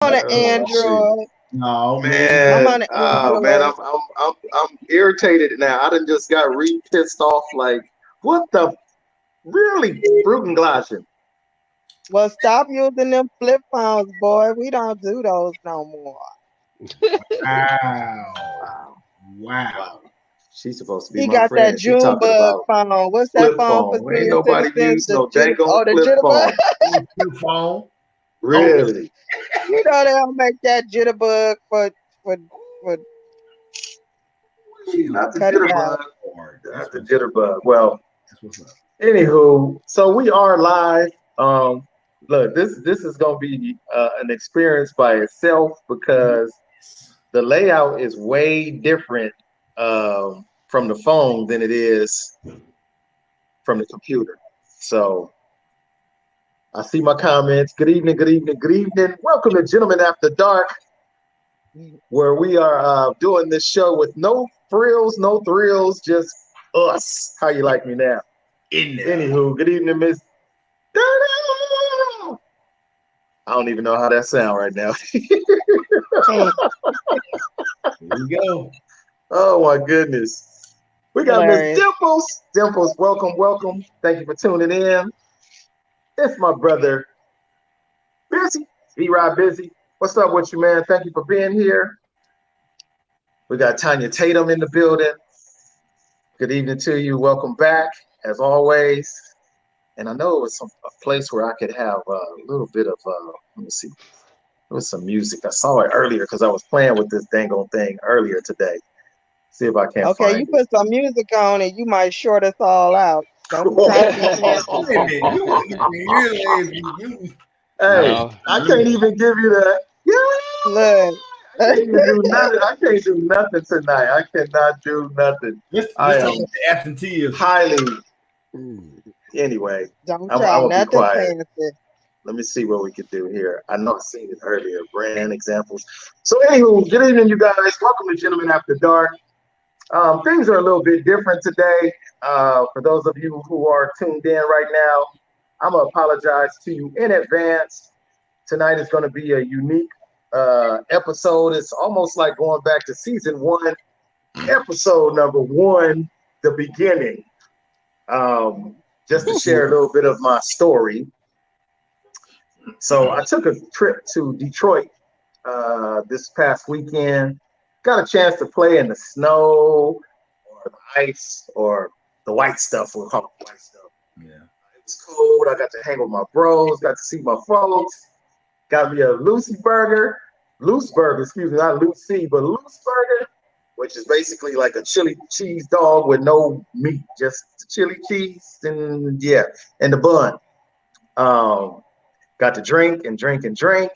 on an Oh, shoot. Android. No, man. I'm Man, on an oh man, Android. I'm irritated now. I done just got pissed off. Like, what the really fruit and Well, stop using them flip phones, boy. We don't do those no more. Wow. Wow, Wow. wow. She's supposed to be He my got that friend. She talking Junebug about phone. What's that flip phone for phone. Ain't senior nobody citizens? use no dang The flip jitterbug. phone. Flip phone. Oh, Really? You know they don't make that jitterbug for for Not the cut it out. jitterbug. Not the jitterbug. Well, That's what's up. anywho, so we are live. Um, Look, this is gonna be an experience by itself because the layout is way different from the phone than it is from the computer. So I see my comments. Good evening, good evening, good evening. Welcome to Gentlemen After Dark, where we are doing this show with no frills, no thrills, just us. How you like me now? In there. Anywho, good evening, Miss. I don't even know how that sound right now. Here we go. Oh my goodness. We got Miss Hilarious. Dimples. Dimples, welcome, welcome. Thank you for tuning in. It's my brother, Busy. B-Rod Busy. What's up with you, man? Thank you for being here. We got Tanya Tatum in the building. Good evening to you. Welcome back, as always. And I know it was a place where I could have a little bit of, let me see. There was some music. I saw it earlier because I was playing with this dang old thing earlier today. See if I can't Okay, find you it. put some music on it, you might short us all out. Don't be trying to be fancy. Wait a minute. You want to get me real you. Hey, No. I can't even give you that. Yeah, Look. I can't even do nothing. I can't do nothing tonight. I cannot do nothing. Let's I talk am about the absenteeism. highly. Anyway, Don't I'm try gonna be nothing quiet. fancy. Let me see what we can do here. I know I've seen it earlier. Brand examples. So, anywho, good evening, you guys. Welcome to Gentlemen After Dark. Things are a little bit different today. For those of you who are tuned in right now, I'm gonna apologize to you in advance. Tonight is going to be a unique episode. It's almost like going back to season 1, episode number 1, the beginning. Just to share a little bit of my story. So I took a trip to Detroit this past weekend. Got a chance to play in the snow or the ice or the white stuff. We'll call it white stuff. Yeah. It was cold. I got to hang with my bros. Got to see my folks. Got me a loose burger, excuse me, not Lucy, but loose burger, which is basically like a chili cheese dog with no meat, just chili cheese and yeah, and the bun. Got to drink and drink and drink.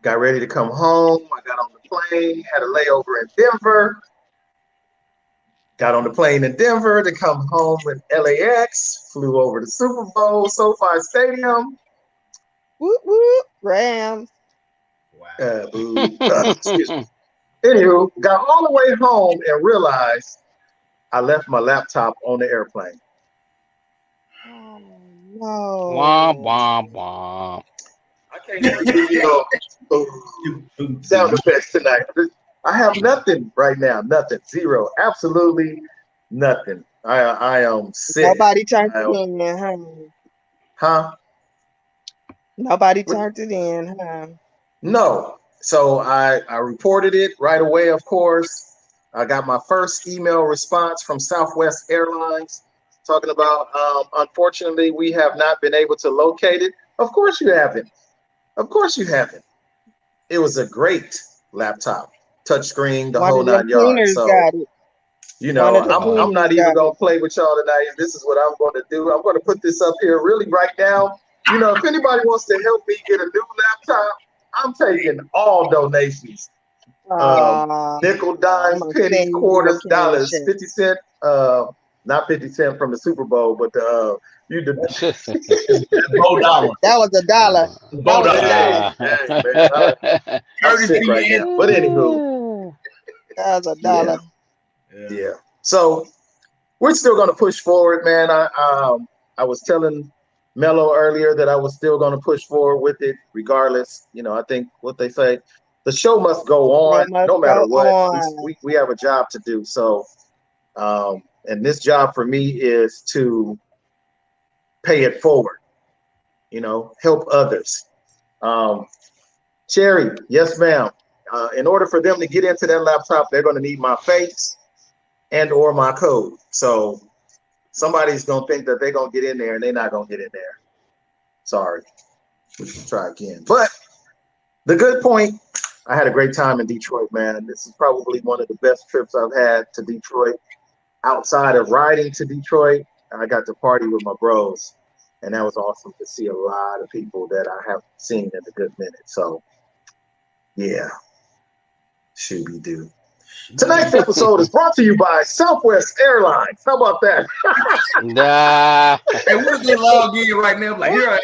Got ready to come home. I got on the plane, had a layover in Denver. Got on the plane in Denver to come home in LAX. Flew over to Super Bowl, SoFi Stadium. Whoop whoop, Rams. Wow. Excuse me. Anywho, got all the way home and realized I left my laptop on the airplane. Oh Womp no. womp womp. I can't even give you no sound effects tonight. I have nothing right now. Nothing. Zero. Absolutely nothing. I am sick. Nobody turned it in, huh? Huh? Nobody turned it in, huh? No. So I reported it right away, of course. I got my first email response from Southwest Airlines talking about, unfortunately, we have not been able to locate it. Of course you haven't. Of course you haven't. It was a great laptop, touchscreen, the One whole of them 9 yards. cleaners So, got it. you One know, of the I'm cleaners not even got going it. to play with y'all tonight. This is what I'm going to do. I'm going to put this up here really right now. You know, if anybody wants to help me get a new laptop, I'm taking all donations. Nickel, I'm dimes, gonna pennies, send you your quarters, cash dollars, app. 50 cent, not 50 cent from the Super Bowl, but you did. $4. That was $1. That was $4. Hey, man, I'm sick right now. But anywho, That was yeah, $1. yeah. So we're still gonna push forward, man. I was telling Mello earlier that I was still going to push forward with it, regardless. I think what they say, the show must go Show on, must no matter go what. on. We have a job to do. So, and this job for me is to pay it forward. Help others. Um, Cherry, yes, ma'am. In order for them to get into that laptop, they're going to need my face and or my code. So somebody's going to think that they're going to get in there and they're not going to get in there. Sorry. We can try again. But the good point, I had a great time in Detroit, man. This is probably one of the best trips I've had to Detroit. Outside of riding to Detroit, I got to party with my bros. And that was awesome to see a lot of people that I haven't seen in a good minute. So, yeah, Shooby Doo. Tonight's episode is brought to you by Southwest Airlines. How about that? Nah. Hey, we're gonna log in right now. Like, here I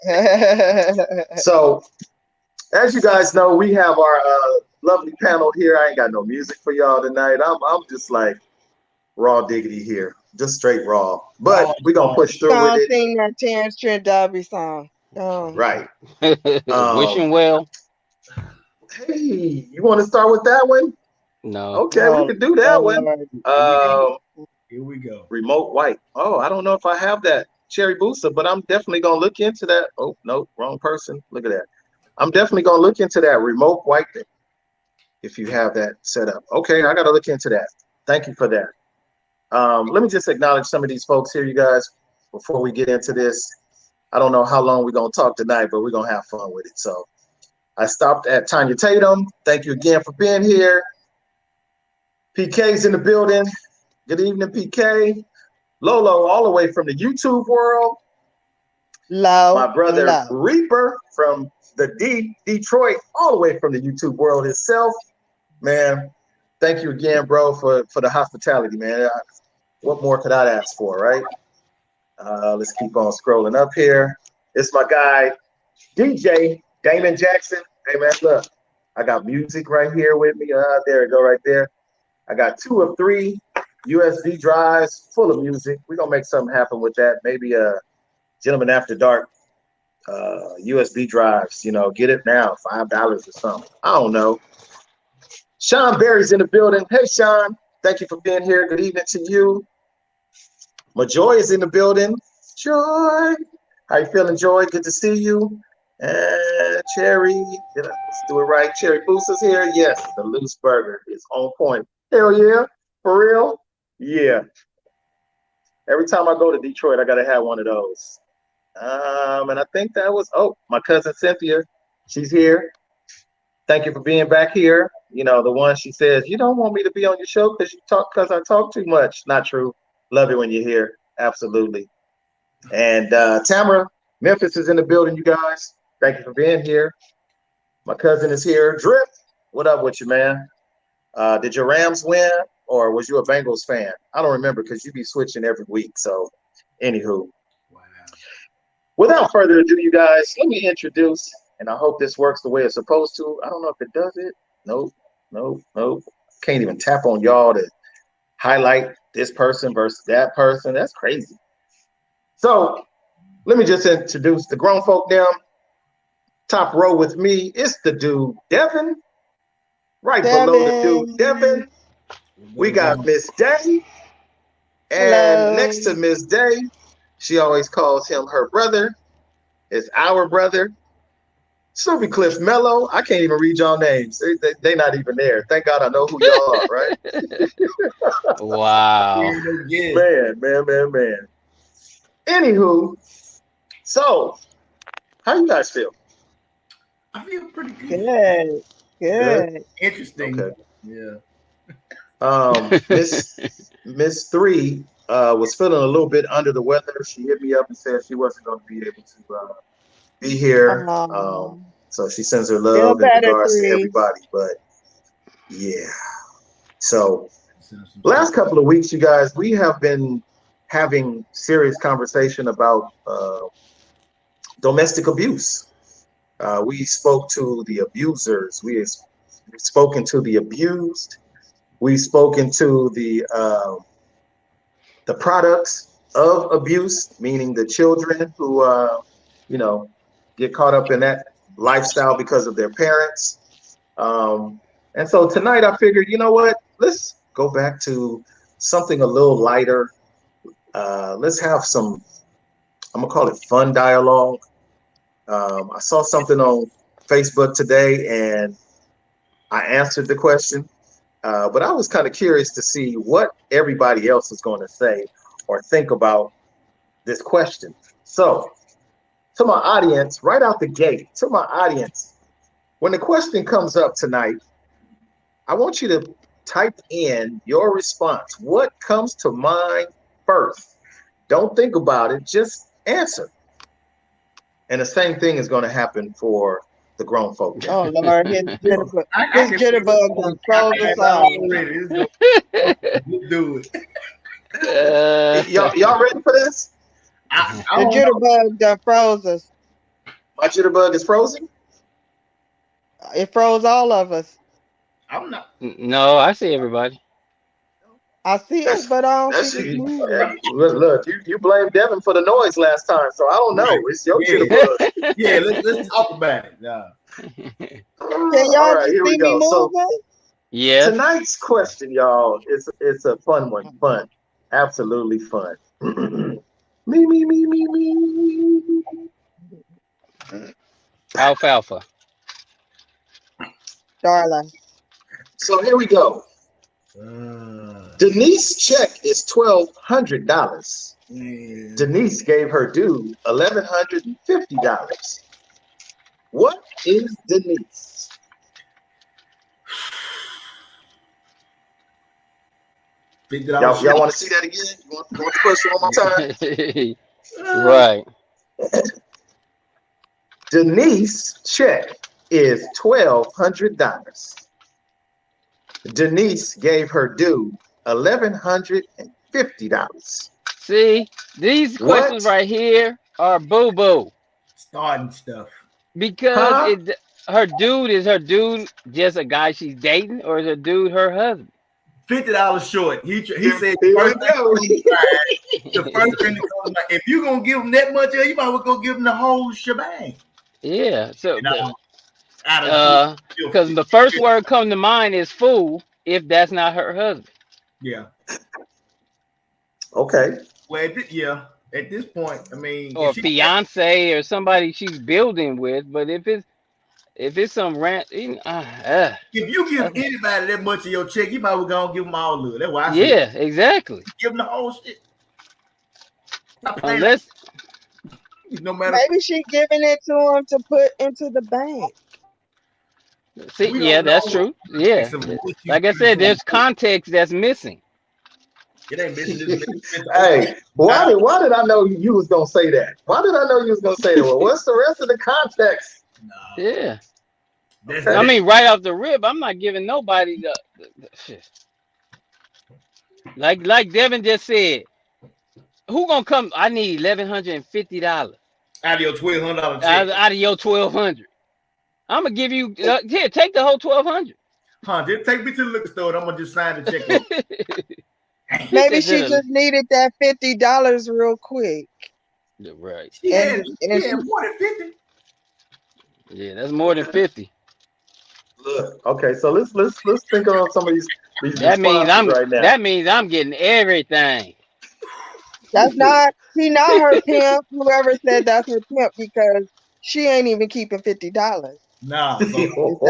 am. So, as you guys know, we have our lovely panel here. I ain't got no music for y'all tonight. I'm just like raw diggity here, just straight raw. But we're gonna push through with Don't it. sing that Terrence Trent D'Arby song. Right. Wishing well. Hey, you want to start with that one? No. Okay, we can do that one. Here we go. Remote white. Oh, I don't know if I have that Cherry Booster, but I'm definitely gonna look into that. Oh no, wrong person. Look at that. I'm definitely gonna look into that remote white thing if you have that set up. Okay, I gotta look into that. Thank you for that. Let me just acknowledge some of these folks here, you guys, before we get into this. I don't know how long we're gonna talk tonight, but we're gonna have fun with it. So I stopped at Tanya Tatum. Thank you again for being here. PK's in the building. Good evening, PK. Lolo, all the way from the YouTube world. My brother Reaper from the Detroit, all the way from the YouTube world itself. Man, thank you again, bro, for the hospitality, man. What more could I ask for, right? Let's keep on scrolling up here. It's my guy, DJ Damon Jackson. Hey, man, look, I got music right here with me. There we go, right there. I got 2 of 3 USB drives full of music. We're going to make something happen with that. Maybe a Gentleman After Dark USB drives. Get it now, $5 or something. I don't know. Sean Berry's in the building. Hey, Sean. Thank you for being here. Good evening to you. Majoy is in the building. Joy. How you feeling, Joy? Good to see you. And Cherry. Let's do it right. Cherry Booster's here. Yes, the loose burger is on point. Hell yeah. For real? Yeah. Every time I go to Detroit, I got to have one of those. And I think that was, my cousin Cynthia. She's here. Thank you for being back here. The one she says, you don't want me to be on your show because I talk too much. Not true. Love it when you're here. Absolutely. And Tamara Memphis is in the building, you guys. Thank you for being here. My cousin is here. Drip, what up with you, man? Did your Rams win or was you a Bengals fan? I don't remember because you be switching every week. So, anywho. Wow. Without further ado, you guys, let me introduce, and I hope this works the way it's supposed to. I don't know if it does it. Nope. Can't even tap on y'all to highlight this person versus that person. That's crazy. So, let me just introduce the grown folk now. Top row with me is the dude, Devin. Right below the dude, Devin, we got Miss Day. And next to Miss Day, she always calls him her brother. It's our brother, Snoopy Cliff Mello. I can't even read y'all names. They not even there. Thank God I know who y'all are, right? Wow. Man. Anywho, so how you guys feel? I feel pretty good. Good. Interesting. Okay. Yeah. Miss 3 was feeling a little bit under the weather. She hit me up and said she wasn't going to be able to be here. So she sends her love and regards to everybody. But yeah. So last couple of weeks, you guys, we have been having serious conversation about domestic abuse. We spoke to the abusers. We've spoken to the abused. We've spoken to the products of abuse, meaning the children who, you know, get caught up in that lifestyle because of their parents. And so tonight I figured, you know what? Let's go back to something a little lighter. Let's have some, I'm gonna call it fun dialogue. I saw something on Facebook today and I answered the question, but I was kind of curious to see what everybody else is going to say or think about this question. So, to my audience, right out the gate, to my audience, when the question comes up tonight, I want you to type in your response. What comes to mind first? Don't think about it, just answer. And the same thing is going to happen for the grown folk. Oh Lord, his jitterbug, I his can jitterbug done froze us all. already. Let's do it. Y'all ready for this? I The don't know. jitterbug done froze us. My jitterbug is frozen. It froze all of us. I'm not. No, I see everybody. I see it, but I don't That's see it you. moving. Look, you blamed Devin for the noise last time, so I don't know. It's your Yeah. jitterbug. Yeah, let's talk about it. Can All y'all right, just here we see me go. So moving? Yes. tonight's question, y'all, it's a fun one. Fun, absolutely fun. Me. Alfalfa. Darling. So here we go. Denise check is $1,200. Denise gave her due $1,150. What is Denise? Y'all want to see that again? You want the question one more time? Right. Denise check is $1,200. Denise gave her due $1,150. See, these questions What? right here are boo boo Starting stuff. because Huh? her dude is her dude just a guy she's dating, or is her dude her husband? $50 short. He said Here we the go. first thing that comes to mind, if you're gonna give him that much, you might as well go give him the whole shebang. Yeah. So, Out of because the first word come to mind is fool if that's not her husband. yeah. Okay. Well, at this point, I mean, Or fiance or somebody she's building with. But if it's some rant, if you give anybody that much of your check, you might as well go and give them all of it. That's why I say, yeah, exactly. give them the whole shit. Unless no matter. Maybe she giving it to him to put into the bank. see, yeah, that's true. Yeah, like I said, there's context that's missing. It ain't missing this. Hey, why did I know you was gonna say that? Why did I know you was gonna say that? Well, what's the rest of the context? No. Yeah. Okay. I mean, right off the rib, I'm not giving nobody the shit. Like Devin just said, who gonna come? I need $1,150 Out of your $1,200 check. out of your 1,200. I'm gonna give you here. Take the whole 1,200. Just take me to the liquor store and I'm gonna just sign the check. Maybe she just needed that $50 real quick. Right. She had more than 50. Yeah, that's more than 50. Look, okay, so let's think on some of these That means right now. That means I'm getting everything. That's not. He not her pimp. Whoever said that's her pimp, because she ain't even keeping $50. Nah.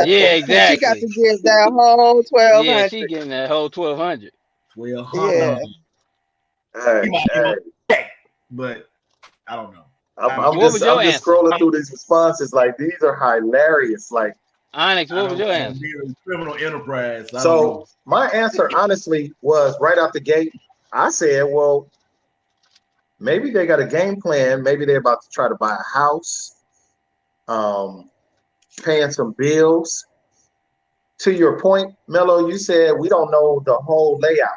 Yeah, exactly. She got to give that whole 1,200. Yeah, she getting that whole 1,200. 1,200. Hey. But I don't know. I'm just scrolling through these responses. Like, these are hilarious. Like, Onyx, what was your answer? Criminal enterprise. So my answer, honestly, was right out the gate. I said, well, maybe they got a game plan. Maybe they're about to try to buy a house, paying some bills. To your point, Mello, you said we don't know the whole layout,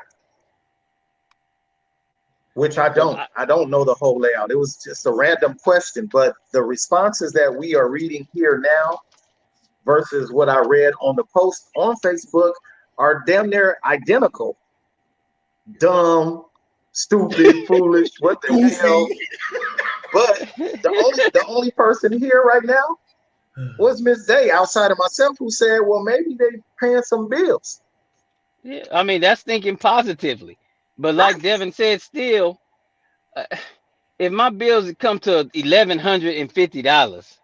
which I don't. I don't know the whole layout. It was just a random question, but the responses that we are reading here now versus what I read on the post on Facebook are damn near identical. Dumb, stupid, foolish, what the hell? But the only person here right now was Miss Day outside of myself who said, well, maybe they paying some bills. Yeah, I mean that's thinking positively, but like Devin said, still, uh, if my bills come to $1,150,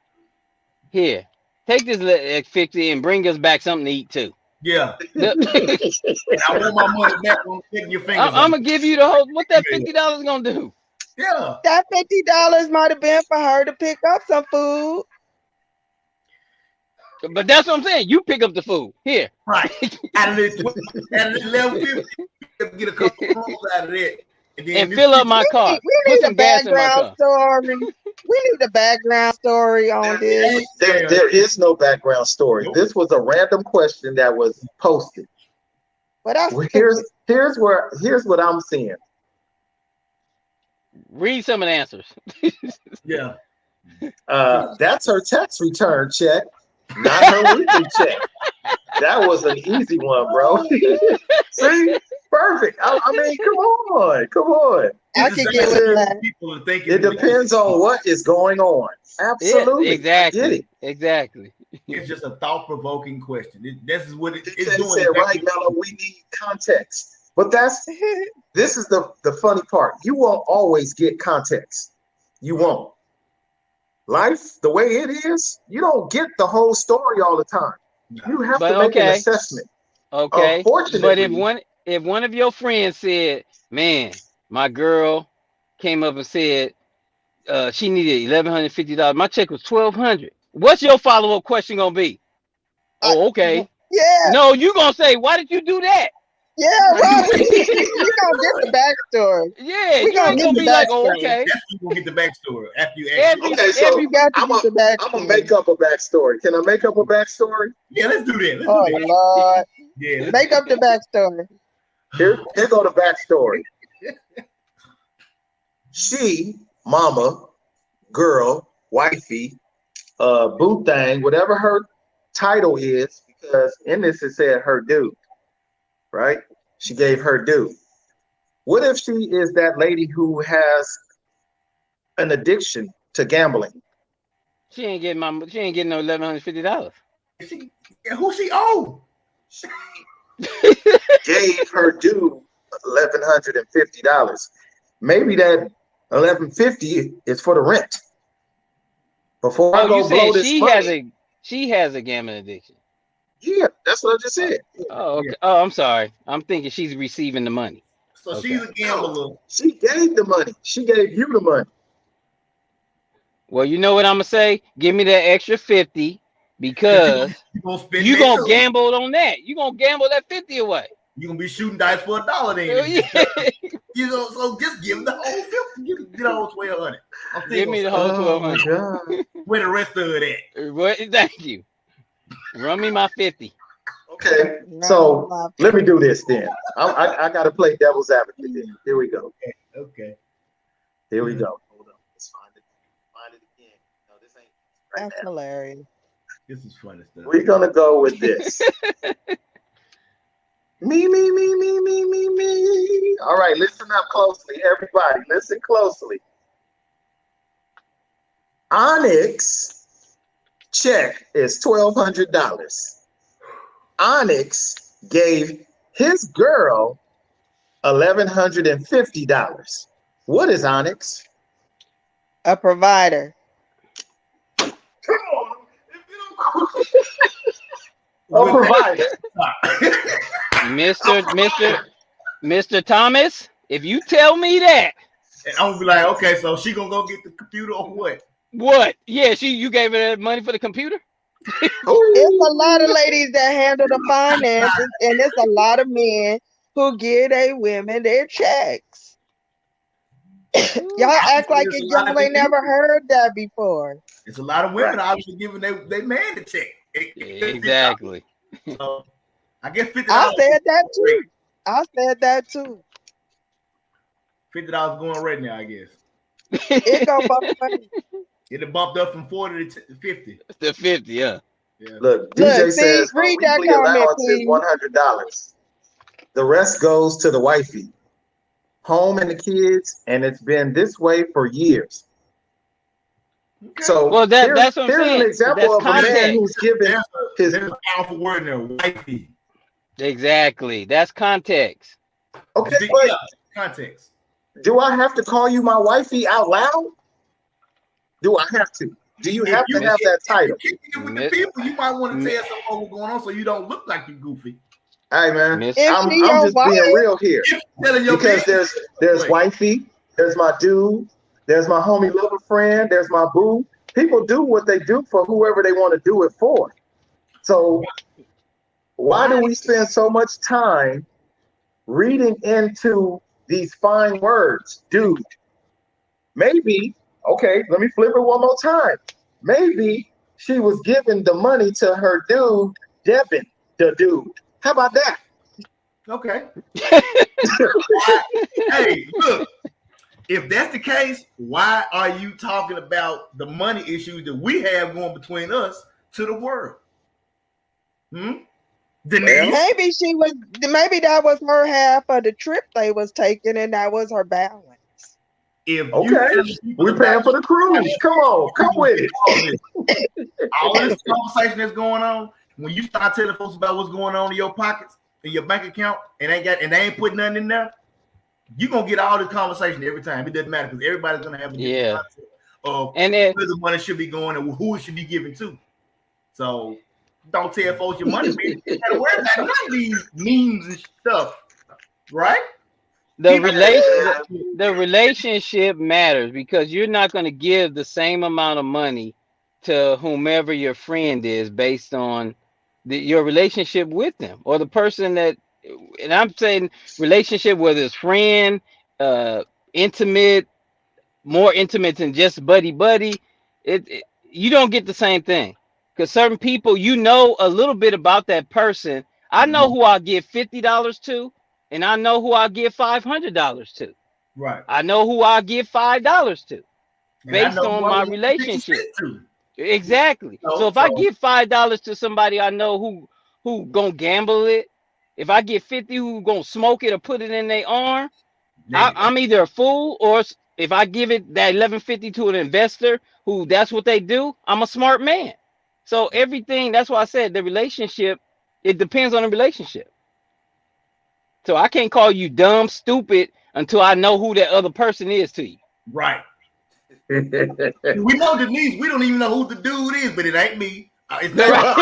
here, take this 50 and bring us back something to eat too. Yeah. I'm And I want my money back on taking your fingers. gonna give you the whole. What that $50 gonna do? Yeah. That $50 might have been for her to pick up some food. But that's what I'm saying. You pick up the food here. Right. Out of the level 50, get a couple of rolls out of that. And fill up my car. We need a background story. We need a background story on this. There is no background story. This was a random question that was posted. But here's what I'm seeing. Read some of the answers. Yeah. That's her tax return check, not her weekly check. That was an easy one, bro. See? Perfect. I mean, come on. I can get with that. It depends on what is going on. Absolutely. Exactly. Exactly. It's just a thought-provoking question. This is what it's doing. Said, right, Mello, we need context. But this is the funny part. You won't always get context. You won't. Life, the way it is, you don't get the whole story all the time. You have to make an assessment. Okay. But if one of your friends said, man, my girl came up and said she needed $1,150. My check was $1,200. What's your follow-up question gonna be? Oh, okay. Yeah. No, you gonna say, why did you do that? Yeah, right. We gonna get the backstory. Yeah, we gonna be like, oh, okay. That's you gonna get the backstory after you ask. I'm gonna make up a backstory. Can I make up a backstory? Yeah, let's do that. Lord. Yeah, make up the backstory. Here go the backstory. She, mama, girl, wifey, boo thing, whatever her title is, because in this it said her dude, right? She gave her due. What if she is that lady who has an addiction to gambling? She ain't getting no $1,150. Who she owe? She gave her due $1,150. Maybe that $1,150 is for the rent. Before I go blow this money, she has a gambling addiction. Yeah, that's what I just said. Oh, okay. Oh, I'm sorry. I'm thinking she's receiving the money. So she's a gambler. No, she gave the money. She gave you the money. Well, you know what I'm gonna say? Give me that extra 50 because you gonna gamble on that. You gonna gamble that 50 away. You gonna be shooting dice for $1 then. Yeah. You know, so just give them the whole 50. Get the whole 1,200. Give me the whole 1,200. Where the rest of that? Thank you. Run me my 50. Okay, so let me do this then. I got to play devil's advocate then. Here we go. Okay. Here we go. Hold on. Let's find it again. No, this ain't. That's hilarious. This is funny stuff. We're gonna go with this. Me. All right, listen up closely, everybody. Listen closely. Onyx check is $1,200. Onyx gave his girl $1,150. What is Onyx? A provider. Come on. A provider. Mr. Thomas, if you tell me that, and I'm gonna be like, okay, so she gonna go get the computer or what? What? Yeah, you gave her that money for the computer? It's a lot of ladies that handle the finances, and it's a lot of men who give their women their checks. Y'all act like y'all ain't never heard that before. It's a lot of women obviously giving they man the check. Exactly. So, I guess $50. I said that too. $50 going right now, I guess. It go both ways. It bumped up from 40 to 50. To 50, yeah. Look, DJ says read that comment, please. $100. The rest goes to the wifey. home and the kids, and it's been this way for years. Okay. So well, that's what I'm here's an saying. example That's of a man context. who's given his. There's a powerful word in there, wifey. Exactly. That's context. Okay, See, but yeah, context. do I have to call you my wifey out loud? Do I have to? Do you have to have that title? If you with the people, you might want to tell someone what's going on so you don't look like you goofy. Hey man, Miss, If I'm she your just wife, being real here because there's Wait. wifey, there's my dude, there's my homie lover friend, there's my boo. People do what they do for whoever they want to do it for. So why do we spend so much time reading into these fine words, dude? Maybe, okay, let me flip it one more time. Maybe she was giving the money to her dude, Devin, the dude. How about that? Okay. Hey, look. If that's the case, why are you talking about the money issues that we have going between us to the world? Denise? maybe that was her half of the trip they was taking, and that was her balance. If we're paying for the cruise. Come on, come with it. All this conversation that's going on, when you start telling folks about what's going on in your pockets, in your bank account, and they ain't putting nothing in there, you're gonna get all this conversation every time. It doesn't matter because everybody's gonna have a different concept of where the money should be going and who it should be given to. So don't tell folks your money. You gotta worry about none of these memes and stuff, right? The relationship matters because you're not going to give the same amount of money to whomever your friend is based on your relationship with them or the person that. And I'm saying relationship, whether it's friend, intimate, more intimate than just buddy. You don't get the same thing because certain people, you know, a little bit about that person. I know who I'll give $50 to, and I know who I'll give $500 to. Right. I know who I'll give $5 to, based on my relationship. relationship. Exactly. So if I give $5 to somebody I know who gonna gamble it, if I get 50 who gonna smoke it or put it in their arm, I'm either a fool, or if I give it that 1150 to an investor who that's what they do, I'm a smart man. So everything, that's why I said the relationship, it depends on the relationship. So I can't call you dumb, stupid until I know who that other person is to you. Right. We know Denise. We don't even know who the dude is, but it ain't me. It's not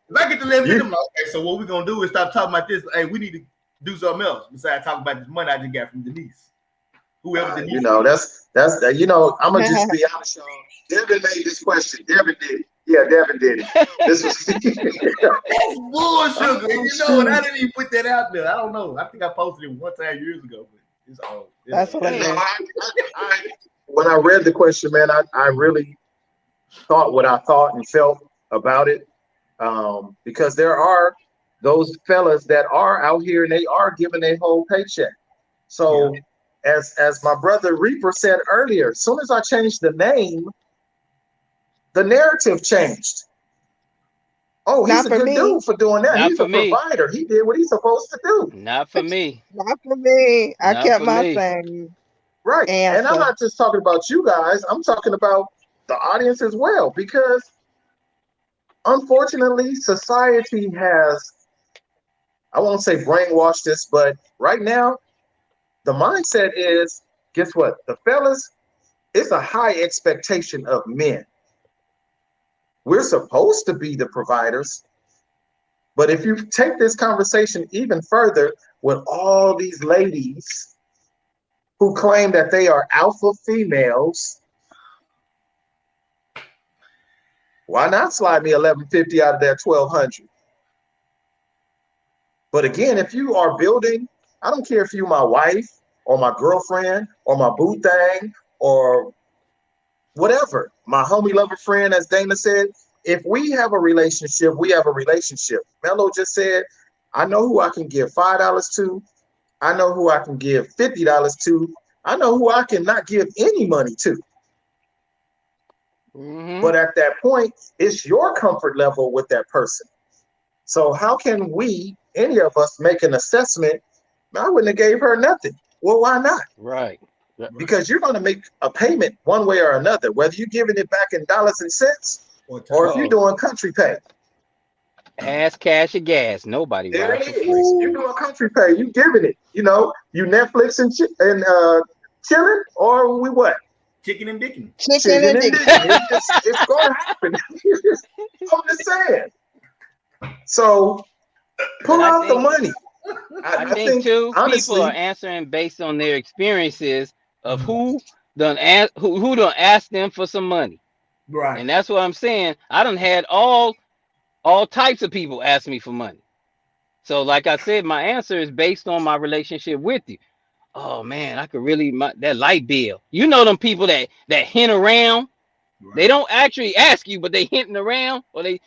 if I get to live with them, okay, so what we're gonna do is stop talking about this. Hey, we need to do something else besides talking about this money I just got from Denise. Whoever Denise. You know, that's you know, I'm gonna just be honest, y'all. Devin made this question. Devin did it. Yeah, Devin did it. This was that's bullshit. You know, and I didn't even put that out there. I don't know. I think I posted it one time years ago, but it's all. That's what when I read the question, man, I really thought what I thought and felt about it. Because there are those fellas that are out here and they are giving a whole paycheck. So as my brother Reaper said earlier, as soon as I changed the name, the narrative changed. Oh, he's a good dude for doing that. He's a provider. He did what he's supposed to do. Not for me. Not for me. I kept my same. Right. Answer. And I'm not just talking about you guys. I'm talking about the audience as well, because unfortunately, society has, I won't say brainwashed us, but right now, the mindset is, guess what? The fellas, it's a high expectation of men. We're supposed to be the providers. But if you take this conversation even further with all these ladies who claim that they are alpha females, why not slide me $1150 out of that $1,200? But again, if you are building, I don't care if you're my wife or my girlfriend or my boo thing or whatever, my homie lover friend, as Dana said, if we have a relationship, we have a relationship. Mello just said, I know who I can give $5 to. I know who I can give $50 to. I know who I cannot give any money to. But at that point, it's your comfort level with that person. So how can we, any of us, make an assessment? I wouldn't have gave her nothing. Well, why not? Right. Because you're going to make a payment one way or another, whether you're giving it back in dollars and cents or if you're doing country pay. Ass, cash, or gas. Nobody There rides it for free. is. You're doing country pay. You giving it. You Netflix and chilling, or we what? Chicken and dicking. Chicken and dicking. It's going to happen. I'm just saying. So pull out the money. I think too, honestly, people are answering based on their experiences of who done ask them for some money. Right. And that's what I'm saying. I done had all types of people ask me for money. So like I said, my answer is based on my relationship with you. Oh man, I could really that light bill. You know them people that hint around. Right. They don't actually ask you, but they hinting around, or I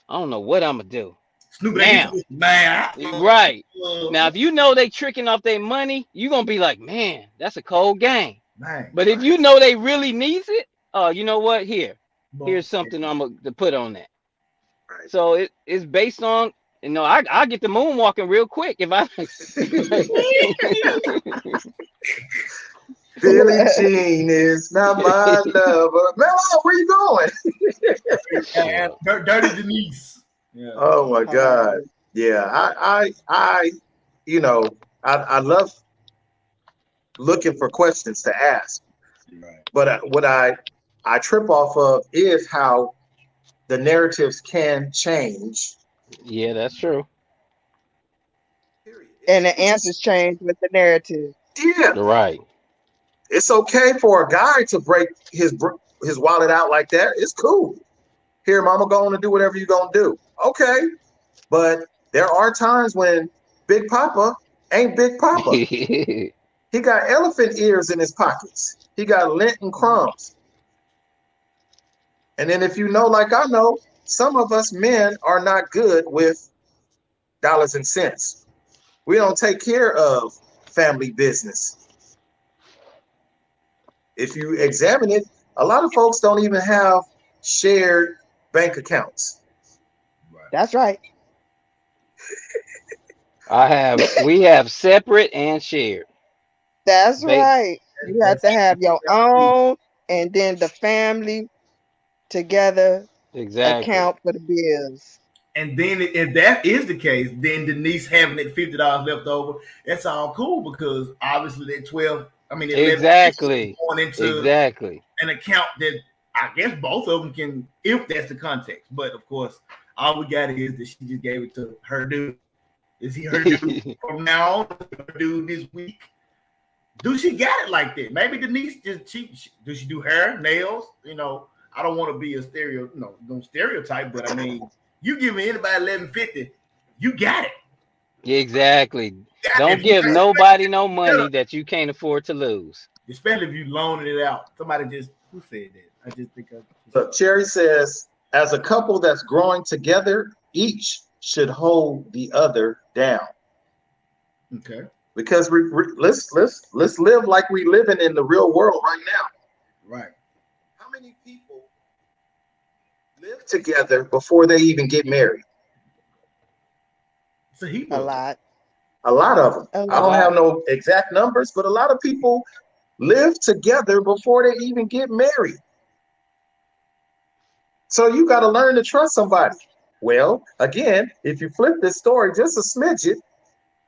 don't know what I'm gonna do. Now, right now, if you know they tricking off their money, you gonna be like, man, that's a cold game. But if you know they really needs it, you know what? Here's something I'm gonna put on that. Right. So it's based on, I get the moonwalking real quick if I. Billie Jean is not my lover. Man, where you going? Dirty Denise. Yeah. Oh my God. Yeah. I love looking for questions to ask. Right. But what I trip off of is how the narratives can change. Yeah, that's true. And the answers change with the narrative. Yeah. Right. It's okay for a guy to break his wallet out like that. It's cool. Here, mama, going to do whatever you're going to do. Okay. But there are times when Big Papa ain't Big Papa. He got elephant ears in his pockets. He got lint and crumbs. And then if you know, like I know, some of us men are not good with dollars and cents. We don't take care of family business. If you examine it, a lot of folks don't even have shared bank accounts. That's right. We have separate and shared. That's right. You have to have your own and then the family together account for the bills. And then if that is the case, then Denise having that $50 left over, that's all cool because obviously that 12, exactly going into an account that I guess both of them can, if that's the context. But of course, all we got is that she just gave it to her dude. Is he her dude from now on? Her dude this week? Do she got it like that? Maybe Denise does she do hair, nails? I don't want to be a stereotype, but you give me anybody $11.50, you got it. Exactly. Don't give nobody no money that you can't afford to lose. Especially if you loaning it out. Somebody who said that? I just think of. So Cherry says, as a couple that's growing together, each should hold the other down. Okay. Because let's live like we living in the real world right now. Right. How many people live together before they even get married? A lot. A lot of them. I don't have no exact numbers, but a lot of people live together before they even get married. So you got to learn to trust somebody. Well, again, if you flip this story just a smidget,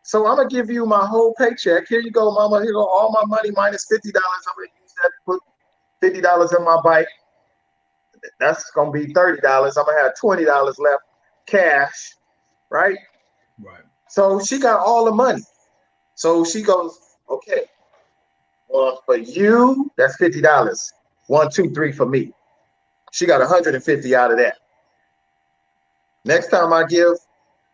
so I'm gonna give you my whole paycheck. Here you go, mama. Here go all my money minus $50. I'm gonna use that to put $50 in my bike. That's gonna be $30. I'm gonna have $20 left cash, right? Right. So she got all the money. So she goes, okay. Well, for you, that's $50. 1, 2, 3 for me. She got 150 out of that. Next time I give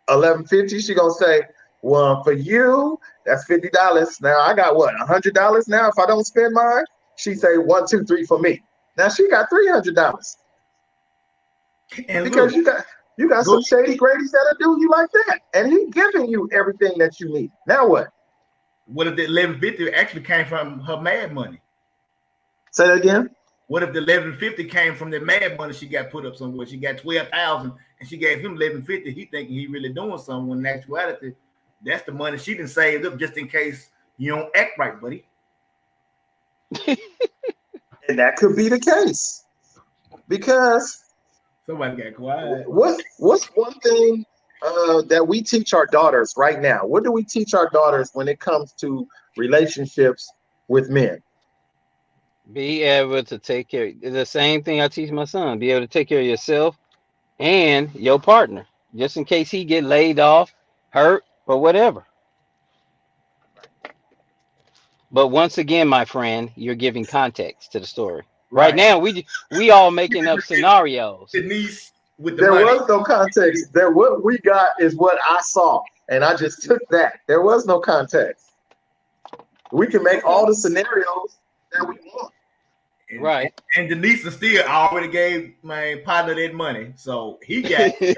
$11.50, she gonna say, well, for you, that's $50. Now I got what, $100 now if I don't spend mine? She say 1, 2, 3 for me. Now she got $300. And because you got some shady Grady's that'll do you like that. And he giving you everything that you need. Now what? What if the $11.50 actually came from her mad money? Say that again. What if the $11.50 came from the mad money she got put up somewhere? She got $12,000 and she gave him $11.50. He thinking he really doing something when in actuality that's the money she done saved up just in case you don't act right, buddy. And that could be the case. Because somebody got quiet. What's one thing that we teach our daughters right now? What do we teach our daughters when it comes to relationships with men? Be able to take care. The same thing I teach my son. Be able to take care of yourself and your partner, just in case he get laid off, hurt, or whatever. But once again, my friend, you're giving context to the story. Right now, we all making up scenarios. Denise, with there was no context. What we got is what I saw, and I just took that. There was no context. We can make all the scenarios that we want. Right. And Denise still already gave my partner that money, so he got. He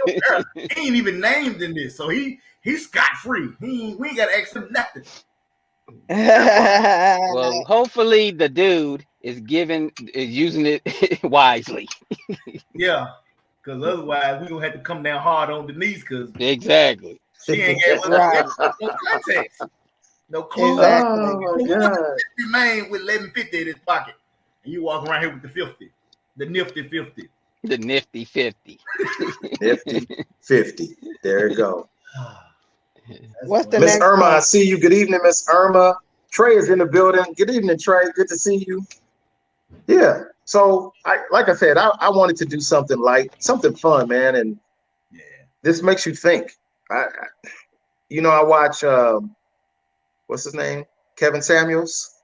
ain't even named in this, so he's scot free. We ain't got to ask him nothing. Well, hopefully the dude is using it wisely. Yeah, because otherwise we gonna have to come down hard on Denise because exactly she ain't got no context, no clue. Exactly. Oh my God. Remain with 1150 in his pocket, and you walk around here with the 50, the nifty 50, the nifty 50, nifty 50. There you go. What's the Miss next Irma? one? I see you. Good evening, Miss Irma. Trey is in the building. Good evening, Trey. Good to see you. Yeah. So, like I said, I wanted to do something light, something fun, man, and this makes you think. I watch what's his name? Kevin Samuels.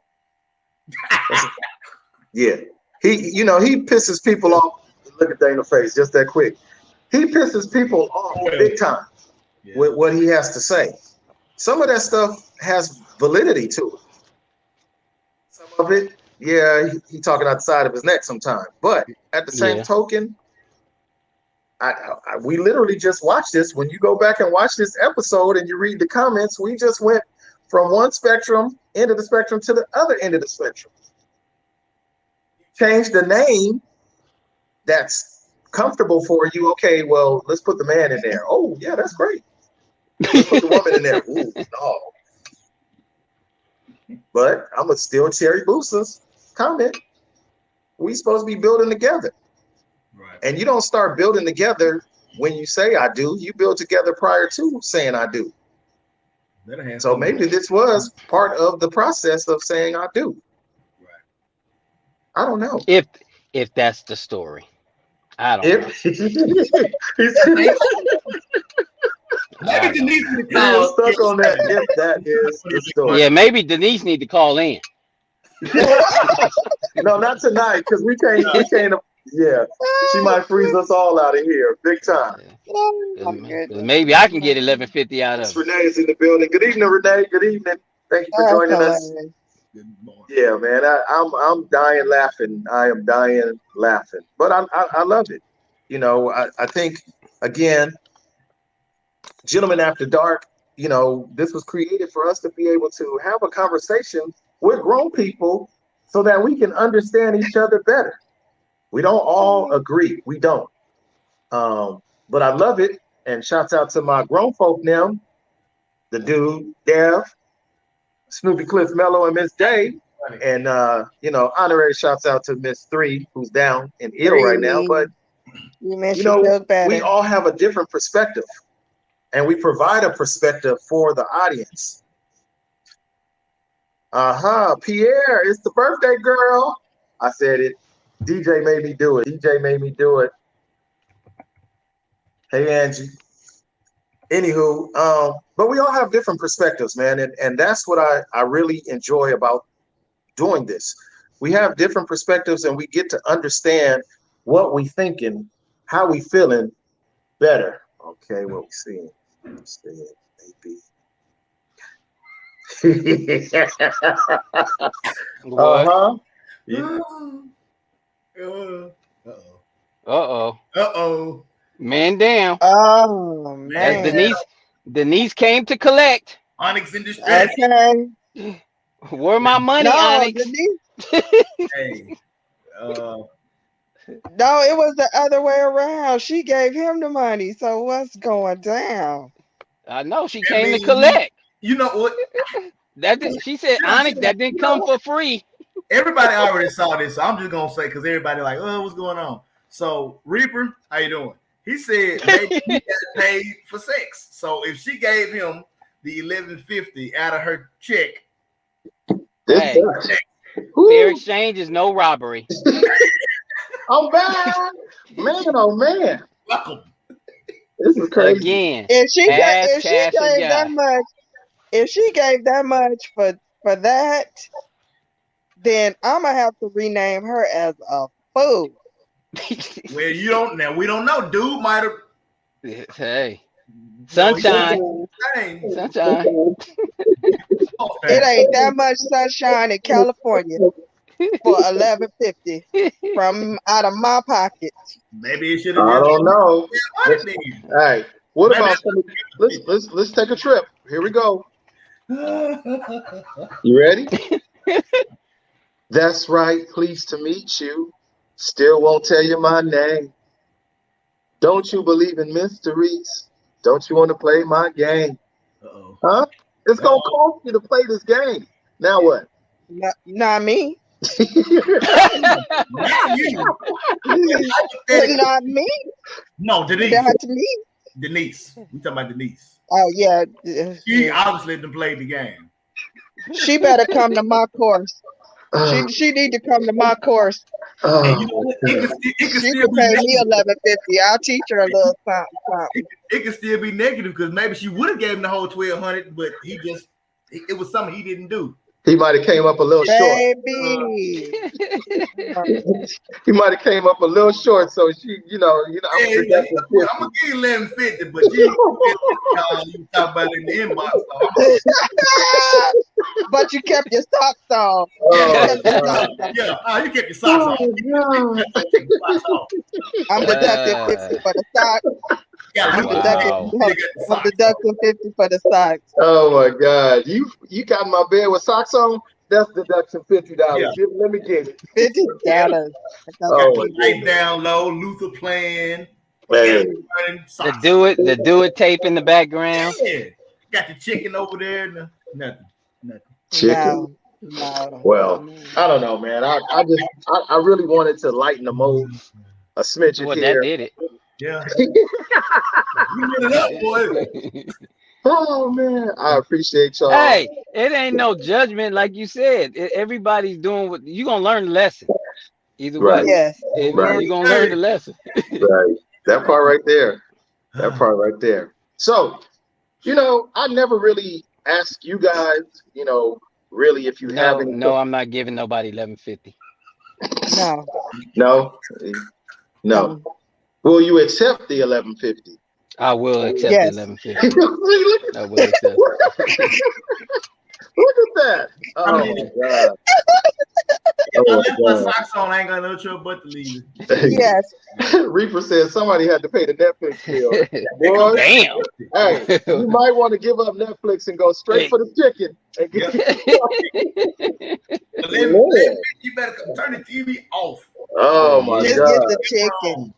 Yeah. He pisses people off. Look at Dana's face, just that quick. He pisses people off big time with what he has to say. Some of that stuff has validity to it. Some of it, he talking outside of his neck sometimes. But at the same token, we literally just watched this. When you go back and watch this episode and you read the comments, we just went from one end of the spectrum to the other end of the spectrum. Change the name that's comfortable for you. Okay, well, let's put the man in there. Oh, yeah, that's great. Let's put the woman in there. Ooh, no. But I'm going to still Cherry Boosa's comment. We supposed to be building together. Right. And you don't start building together when you say I do. You build together prior to saying I do. So maybe this was part of the process of saying I do. Right. I don't know. If that's the story. I don't know. Maybe Denise stuck on that. If that is the story. Yeah, maybe Denise need to call in. No, not tonight, because we can't. Yeah, she might freeze us all out of here, big time. Maybe I can get 1150 out of it. Renee is in the building. Good evening, Renee. Good evening. Thank you for joining us. Good morning. Yeah, man, I'm dying laughing. I am dying laughing, but I love it. I think again, Gentlemen After Dark. This was created for us to be able to have a conversation with grown people so that we can understand each other better. We don't all agree. We don't. But I love it. And shouts out to my grown folk now, the dude, Dev, Snoopy Cliff Mello, and Miss Day. And, honorary shouts out to Miss 3, who's down and ill right now. But, we all have a different perspective. And we provide a perspective for the audience. Pierre, it's the birthday girl. I said it. DJ made me do it. Hey, Angie. Anywho, but we all have different perspectives, man. And that's what I really enjoy about doing this. We have different perspectives and we get to understand what we thinking, how we feeling better. Okay, what we seeing. Maybe. Uh-huh. Yeah. Uh-oh. Man down. Oh, man. As Denise came to collect. Onyx in distress. Okay. Where my money, Onyx? Hey. No, it was the other way around. She gave him the money. So what's going down? I know she That came to means collect. you know what? She said Onyx that didn't come for free. Everybody already saw this, so I'm just gonna say because everybody like, oh, what's going on? So Reaper, how you doing? He said maybe he got paid for sex. So if she gave him the $11.50 out of her check, Hey, fair exchange is no robbery. I'm back, man. Oh man, welcome. this is crazy. Again, If she ass if she cash a gave that guy. much, if she gave that much for that, then I'm gonna have to rename her as a fool. Well, you don't now. We don't know. Dude might have. Hey, No, he sunshine, didn't. sunshine. It ain't that much sunshine in California for $11.50 from out of my pocket. Maybe it should I have just. don't know. Let's, All right, what Maybe about some? Let's take a trip. Here we go. You ready? That's right. Pleased to meet you. Still won't tell you my name. Don't you believe in mysteries? Don't you want to play my game? Uh-oh. Huh? It's gonna cost you to play this game. Now what? Not me. Not you. Not me. No, Denise. Not me. Denise. We talking about Denise. Oh yeah. She obviously didn't play the game. She better come to my course. She need to come to my course. And you know what? It can She still can be pay me negative. $11.50. I'll teach her a little something. It can still be negative because maybe she would have gave him the whole 1,200, but it was something he didn't do. He might have came up a little Baby. short. He might have came up a little short, so she, I'm gonna give you $11.50, but you talk about it in the inbox. So but you kept your socks on. You kept your socks on. I'm deducting 50 for the socks. I'm deducting 50 for the socks. Oh my God. You got in my bed with socks on? That's deduction $50. Yeah. Let me get it. $50. Light down low, Luther playing. Hey. The do it tape in the background. Yeah. Got the chicken over there. Nothing. Chicken. No. Well, I don't know, man. I really wanted to lighten the mood a smidgen well, here. That did it. Yeah. You did it up, boy. Oh man, I appreciate y'all. Hey, it ain't no judgment, like you said. Everybody's doing what you gonna learn the lesson. Either way, yes, you're gonna learn the lesson. Right, that part right there. That part right there. So, I never really ask you guys, really if you have any. No, I'm not giving nobody $11.50. No. Will you accept the $11.50? I will accept the $11.50. I will accept. Look at that! Oh my God! If I left my socks on, I ain't got no trouble but to leave it. Yes. Reaper said somebody had to pay the Netflix bill. Boy, damn. Hey, you might want to give up Netflix and go straight for the chicken. And get you better turn the TV off. Oh my Just God! Get the chicken.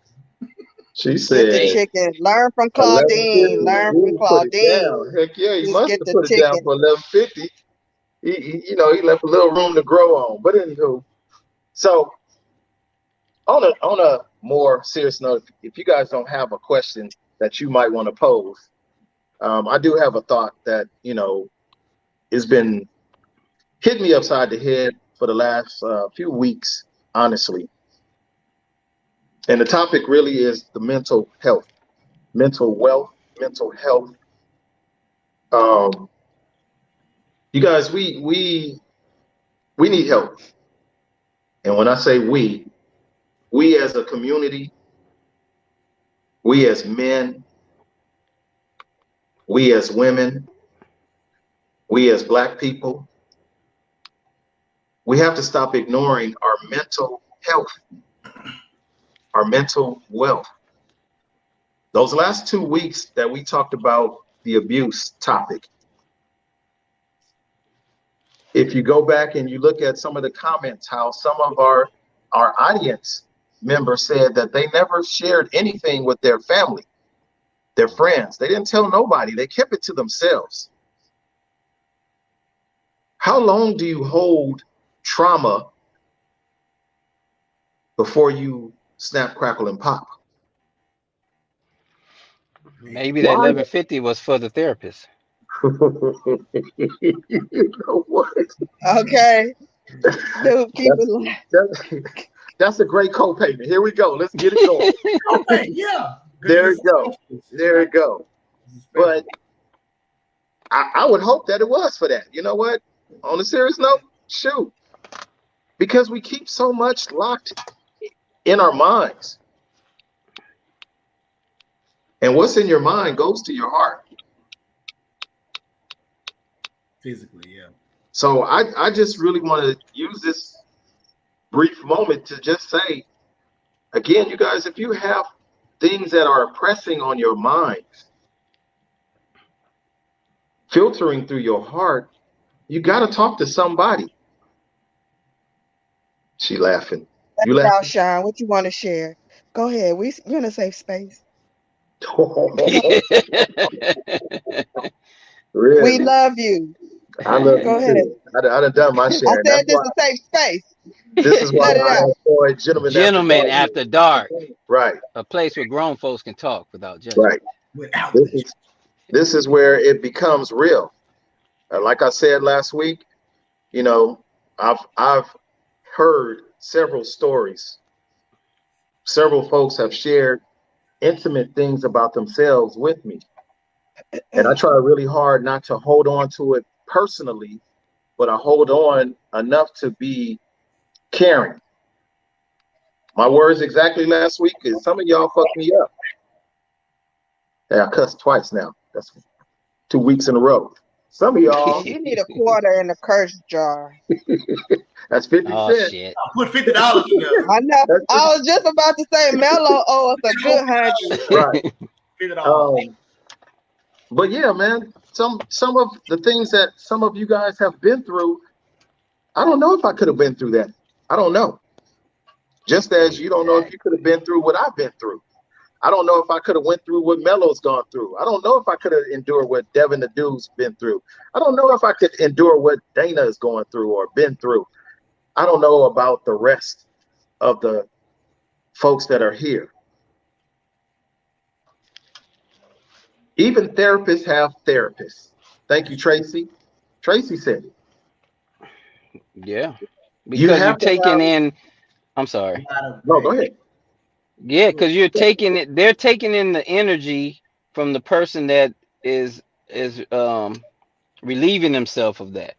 She said, "Get the chicken. Learn from Claudine. Learn from Claudine." Heck yeah, he Just must have put it down for $11.50. He left a little room to grow on. But anywho, so on a more serious note, if you guys don't have a question that you might want to pose, I do have a thought that has been hitting me upside the head for the last few weeks, honestly. And the topic really is the mental health, mental wealth, mental health. You guys, we need help. And when I say we as a community, we as men, we as women, we as Black people, we have to stop ignoring our mental health, our mental wealth. Those last 2 weeks that we talked about the abuse topic, if you go back and you look at some of the comments, how some of our audience members said that they never shared anything with their family. their friends. They didn't tell nobody. They kept it to themselves. How long do you hold trauma before you snap, crackle, and pop? Maybe that Why? 1150 was for the therapist. You know what? Okay. Dude, keep it. That's a great co-payment. Here we go. Let's get it going. Okay, yeah. There you go. There you go. But I would hope that it was for that. You know what? On a serious note, shoot. Because we keep so much locked in our minds. And what's in your mind goes to your heart. Physically, yeah. So I just really want to use this brief moment to just say, again, you guys, if you have things that are pressing on your mind, filtering through your heart, you got to talk to somebody. She laughing. You Now, laughing? Sean, what you want to share? Go ahead. We're in a safe space. Really? We love you. I love Go you ahead. too. I done done my I sharing. said this is a safe space. This is why Let it I out. enjoy Gentlemen Gentlemen After after dark, Dark. Right, a place where grown folks can talk without judgment. right. Without This is where it becomes real. Like I said last week, you know, I've heard several stories. Several folks have shared intimate things about themselves with me. And I try really hard not to hold on to it personally, but I hold on enough to be caring. My words exactly last week is some of y'all fucked me up. Yeah, I cussed twice now. That's 2 weeks in a row. Some of y'all, You need a quarter in the curse jar. that's 50 Oh cents. shit. put $50 in there. I know. That's I was just about to say Mello owes a good 100. right. $50. But yeah, man, some of the things that some of you guys have been through, I don't know if I could have been through that. I don't know. Just as you don't know if you could have been through what I've been through. I don't know if I could have went through what Mello's gone through. I don't know if I could have endured what Devin the Dude's been through. I don't know if I could endure what Dana is going through or been through. I don't know about the rest of the folks that are here. Even therapists have therapists. Thank you, Tracy. Tracy said it. Yeah. You Because you're have to taking have. in, I'm sorry. No, go ahead. Yeah, because you're taking it, they're taking in the energy from the person that is relieving themselves of that.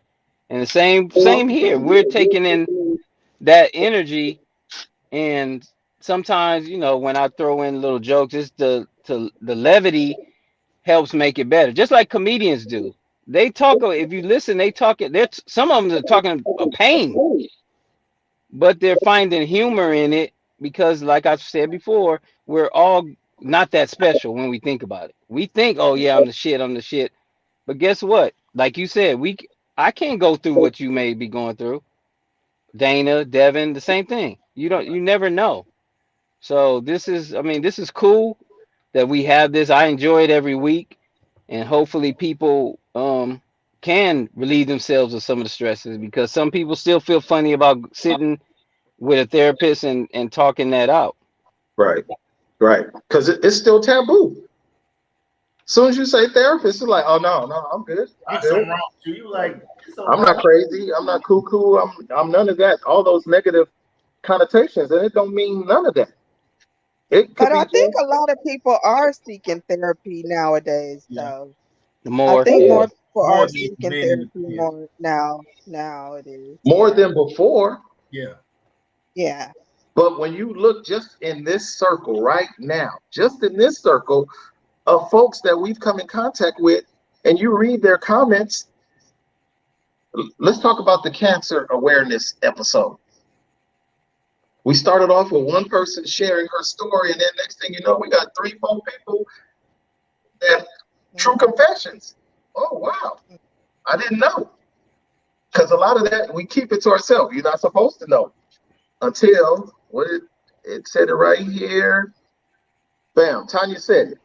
And the same here. We're taking in that energy, and sometimes, when I throw in little jokes, it's the levity helps make it better. Just like comedians do. They talk, if you listen, they talk it. Some of them are talking a pain, but they're finding humor in it because, like I've said before, we're all not that special when we think about it. We think, oh yeah, I'm the shit, I'm the shit. But guess what? Like you said, I can't go through what you may be going through. Dana, Devin, the same thing. You never know. So this is cool that we have this. I enjoy it every week, and hopefully people can relieve themselves of some of the stresses, because some people still feel funny about sitting with a therapist and talking that out. Right, right. Because it's still taboo. As soon as you say therapist, it's like, oh no, I'm good. I'm good. Wrong to you, like I'm not crazy. I'm not cuckoo. I'm none of that. All those negative connotations, and it don't mean none of that. It could But be I think just a lot of people are seeking therapy nowadays, though. The I more, think yeah. more people more are than seeking men. therapy more now. Now it is. more Yeah. than before. Yeah. Yeah. But when you look just in this circle right now, just in this circle of folks that we've come in contact with, and you read their comments, let's talk about the cancer awareness episode. We started off with one person sharing her story, and then next thing you know, we got 3, 4 people that true confessions. Oh wow, I didn't know. Because a lot of that we keep it to ourselves. You're not supposed to know until it said it right here. Bam, Tanya said it.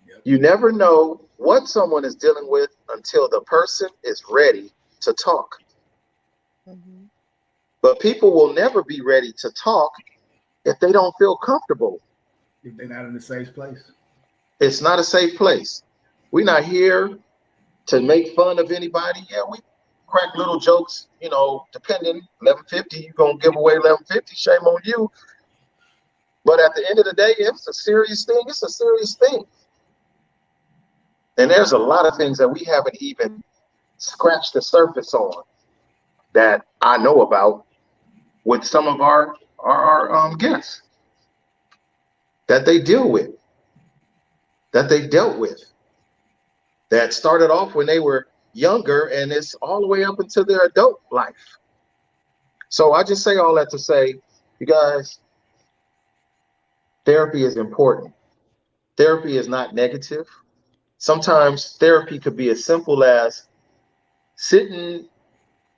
Yep. You never know what someone is dealing with until the person is ready to talk. Mm-hmm. But people will never be ready to talk if they don't feel comfortable. If they're not in a safe place. It's not a safe place. We're not here to make fun of anybody. Yeah, we crack little jokes, depending. 1150, you're going to give away 1150, shame on you. But at the end of the day, if it's a serious thing, it's a serious thing. And there's a lot of things that we haven't even scratched the surface on that I know about with some of our guests that they deal with, that they dealt with, that started off when they were younger and it's all the way up into their adult life. So I just say all that to say, you guys, therapy is important. Therapy is not negative. Sometimes therapy could be as simple as sitting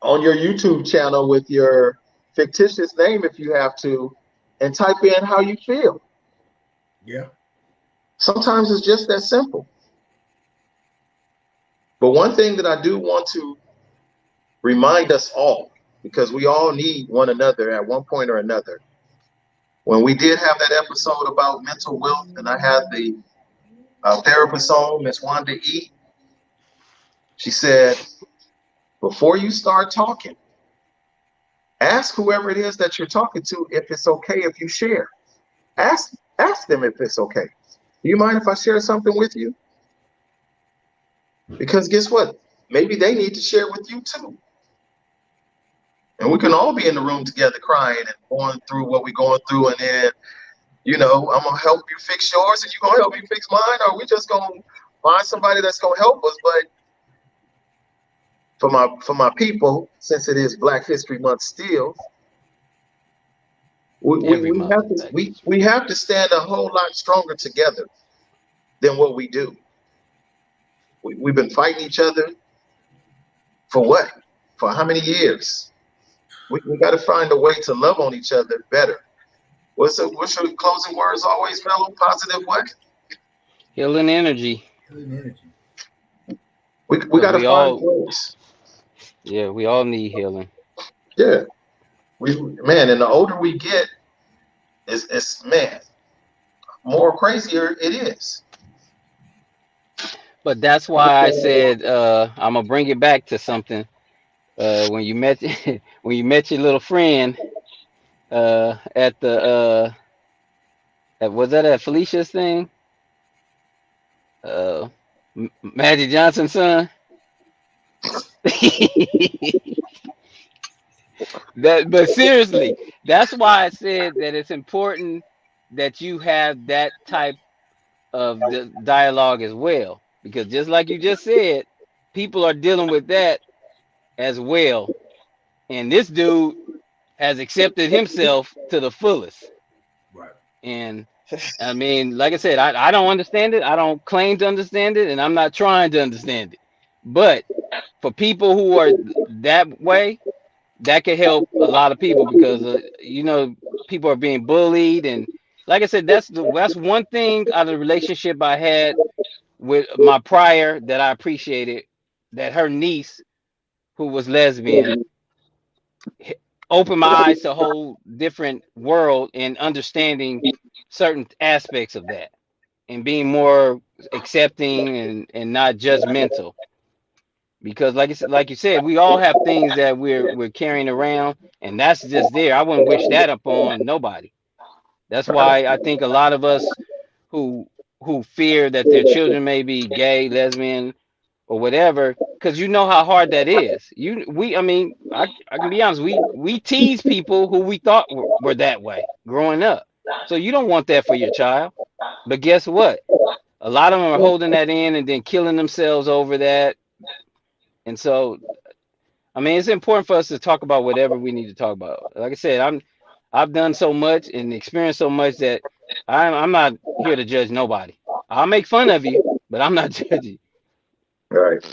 on your YouTube channel with your fictitious name, if you have to, and type in how you feel. Yeah. Sometimes it's just that simple. But one thing that I do want to remind us all, because we all need one another at one point or another. When we did have that episode about mental wealth, and I had the therapist on, Miss Wanda E., she said, before you start talking, ask whoever it is that you're talking to if it's okay if you share. Ask them if it's okay. Do you mind if I share something with you? Because guess what? Maybe they need to share with you too. And we can all be in the room together crying and going through what we're going through. And then, I'm going to help you fix yours and you're going to help me fix mine. Or we just going to find somebody that's going to help us. But for my people, since it is Black History Month still, we have to stand a whole lot stronger together than what we do. We've been fighting each other for what? For how many years? We got to find a way to love on each other better. What's your closing words always, Mellow? Positive what? Healing energy. Healing energy. We got to find ways. Yeah, we all need healing. Yeah. And the older we get, it's more crazier it is. But that's why I said I'm gonna bring it back to something. When you met your little friend at the was that at Felicia's thing? Magic Johnson's son. But seriously, that's why I said that it's important that you have that type of dialogue as well, because just like you just said, people are dealing with that as well, and this dude has accepted himself to the fullest. Right. And I mean, like I said, I don't understand it. I don't claim to understand it, and I'm not trying to understand it. But for people who are that way, that could help a lot of people, because people are being bullied, and like I said, that's one thing out of the relationship I had with my prior that I appreciated, that her niece, who was lesbian, opened my eyes to a whole different world and understanding certain aspects of that, and being more accepting and not judgmental. Because like you said, we all have things that we're carrying around, and that's just there. I wouldn't wish that upon nobody. That's why I think a lot of us who fear that their children may be gay, lesbian, or whatever, because you know how hard that is. I mean, I can be honest. We tease people who we thought were that way growing up. So you don't want that for your child. But guess what? A lot of them are holding that in and then killing themselves over that. And so, I mean, it's important for us to talk about whatever we need to talk about. Like I said, I've done so much and experienced so much that I'm not here to judge nobody. I'll make fun of you, but I'm not judging. Right.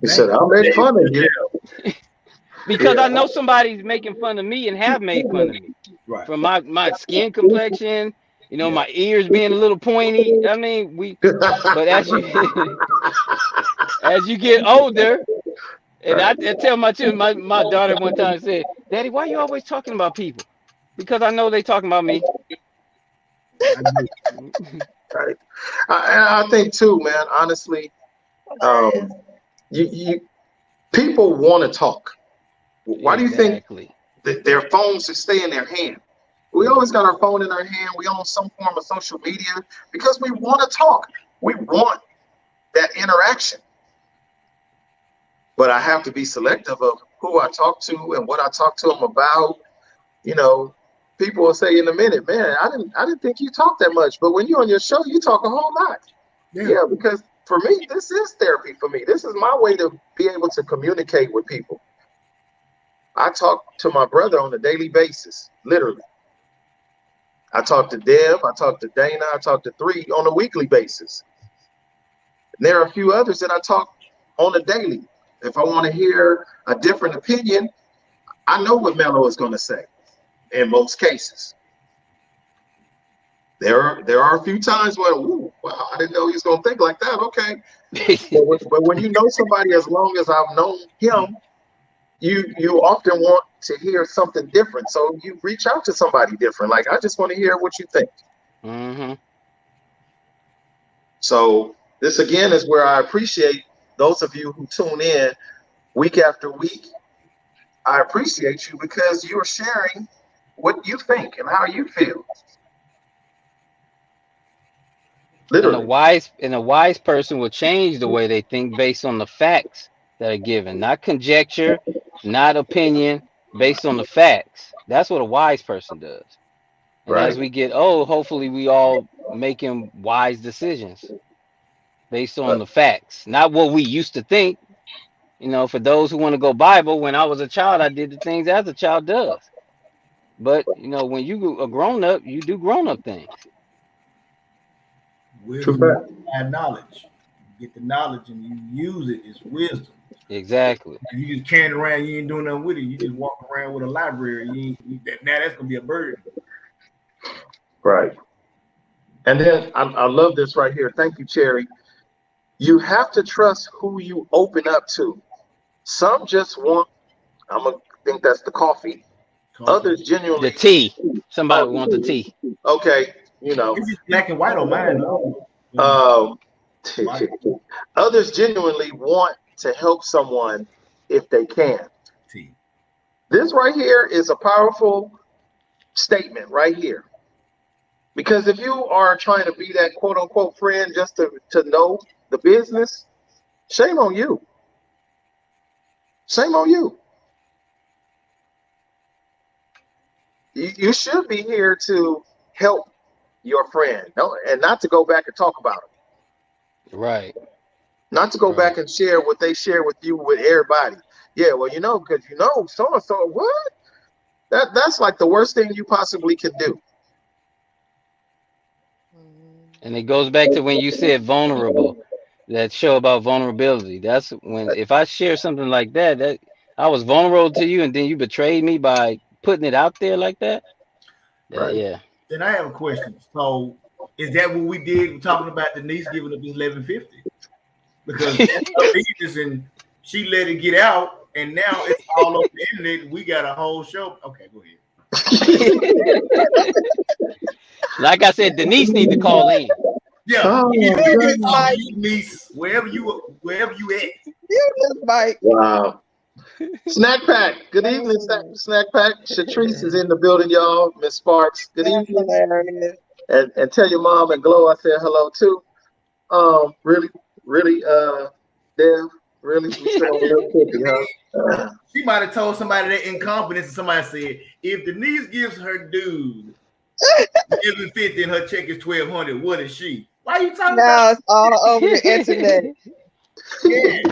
He said, I'll make fun of you. Because I know somebody's making fun of me and have made fun of me. Right. From my skin complexion You know, my ears being a little pointy. I mean, but as you as you get older, and I tell my children, my daughter one time said, "Daddy, why you always talking about people?" Because I know they talking about me. I agree. Right. I think too, man. Honestly, um, you people want to talk. Why do you think Exactly. that their phones should stay in their hand? We always got our phone in our hand. We own some form of social media because we want to talk. We want that interaction. But I have to be selective of who I talk to and what I talk to them about. You know, people will say in a minute, man, I didn't think you talk that much. But when you're on your show, you talk a whole lot. Yeah, because for me, this is therapy for me. This is my way to be able to communicate with people. I talk to my brother on a daily basis, literally. I talk to Deb, I talk to Dana, I talk to Three on a weekly basis. And there are a few others that I talk on a daily. If I want to hear a different opinion, I know what Mello is going to say in most cases. There are a few times where, ooh, wow, I didn't know he was going to think like that. Okay. But when you know somebody as long as I've known him, you often want to hear something different. So you reach out to somebody different. Like, I just want to hear what you think. Mm-hmm. So this again is where I appreciate those of you who tune in week after week. I appreciate you because you're sharing what you think and how you feel. And Literally. a wise person will change the way they think based on the facts that are given, not conjecture, not opinion, based on the facts. That's what a wise person does. And Right. as we get old, hopefully we all making wise decisions based on the facts, not what we used to think. You know, for those who want to go Bible, when I was a child, I did the things as a child does. But you know, when you a grown up, you do grown up things. True Wisdom fact. and knowledge. You get the knowledge and you use it. It's wisdom. Exactly. If you just carrying it around, you ain't doing nothing with it. You just walk around with a library. Now that's gonna be a burden. Right. And then I love this right here. Thank you, Cherry. You have to trust who you open up to. Some just want, I'm going to think that's the coffee. Coffee. Others The genuinely, tea. Somebody want the oh, tea. okay, you know. It's just black and white on mine though. Um, White others genuinely want to help someone if they can. tea. This right here is a powerful statement right here. Because if you are trying to be that quote unquote friend just to know the business, shame on you. Shame on you. You should be here to help your friend, no, and not to go back and talk about it. Right. Not to go Right. back and share what they share with you with everybody. Yeah, well, because so and so. What? That's like the worst thing you possibly can do. And it goes back to when you said vulnerable, that show about vulnerability. That's when if I share something like that, that I was vulnerable to you and then you betrayed me by putting it out there like that. Right. Yeah. Then I have a question. So is that what we did? We're talking about Denise giving up this 1150 because that's her business and she let it get out, and now it's all over the internet. We got a whole show. Okay, go ahead. Like I said, Denise need to call in. Yeah, Oh, you You can just talk to might. you, Denise, wherever you at. You just might. wow. Snack Pack. Good evening, Snack Pack. Shatrice is in the building, y'all. Miss Sparks. Good That's evening. hilarious. And tell your mom and Glow I said hello too. Really, Dev, really, we still on real quickly, huh? She might have told somebody that incompetence, and somebody said, if Denise gives her dude 1150 and her check is 1200, what is she? Why are you talking about? Now it's all over the internet. Yeah,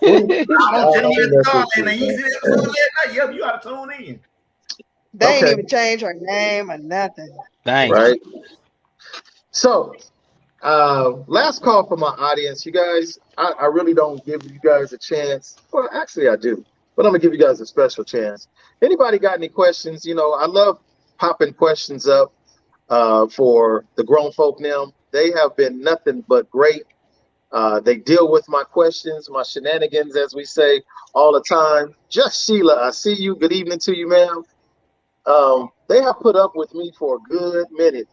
I don't tell you at the car, and you see that Yeah. last night. Yep, you got to tune in. They ain't Okay, even changed her name or nothing. Thanks. right. So, last call for my audience. You guys, I really don't give you guys a chance. Well, actually, I do, but I'm gonna give you guys a special chance. Anybody got any questions? I love popping questions up. for the grown folk now. They have been nothing but great. They deal with my questions, my shenanigans, as we say, all the time. Just Sheila, I see you. Good evening to you, ma'am. They have put up with me for a good minute